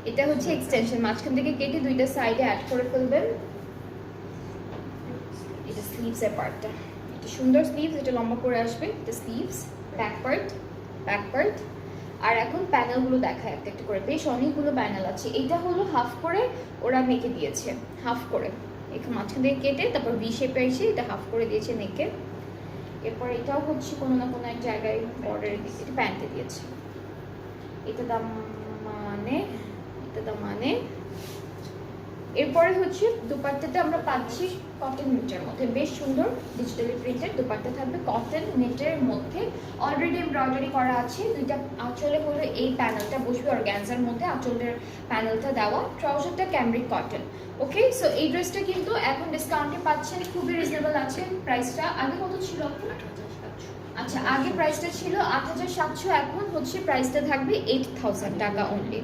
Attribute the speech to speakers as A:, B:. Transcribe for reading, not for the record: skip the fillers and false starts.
A: এটা হচ্ছে এক্সটেনশন, মাঝখান থেকে কেটে দুইটা সাইডে অ্যাড করে ফেলবেন। এটা স্লিভসের পার্টটা, এটা সুন্দর স্লিভস, এটা লম্বা করে আসবে, এটা স্লিভস, ব্যাক পার্ট। আর এখন প্যানেলগুলো দেখায় একটা একটা করে, বেশ অনেকগুলো প্যানেল আছে। এটা হলো হাফ করে ওরা মেকে দিয়েছে, হাফ করে এখানে মাঝখান থেকে কেটে তারপর ভি শেপে এসে এটা হাফ করে দিয়েছে নেকে। এরপর এটাও হচ্ছে কোনো না কোনো এক জায়গায় বর্ডারের দিকে, এটা প্যান্টে দিয়েছে। এটা দাম মানে এরপরে হচ্ছে দুপাট্টাটা আমরা পাচ্ছি কটন নেটের মধ্যে, বেশ সুন্দর ডিজিটালি প্রিন্টেড দুপাট্টা থাকবে কটন নেটের মধ্যে, অলরেডি এমব্রয়ডারি করা আছে। দুইটা আঁচলে হলো এই প্যানেলটা বসবে অর্গানজার মধ্যে, আঁচলের প্যানেলটা দেওয়া, ট্রাউজারটা ক্যামব্রিক কটন। ওকে, সো এই ড্রেসটা কিন্তু এখন ডিসকাউন্টে পাচ্ছেন, খুবই রিজনেবল আছে প্রাইসটা। আগে কত ছিল? আচ্ছা, আগে প্রাইসটা ছিল ৮৭০০, এখন হচ্ছে প্রাইসটা থাকবে ৮,০০০ টাকা অনলি।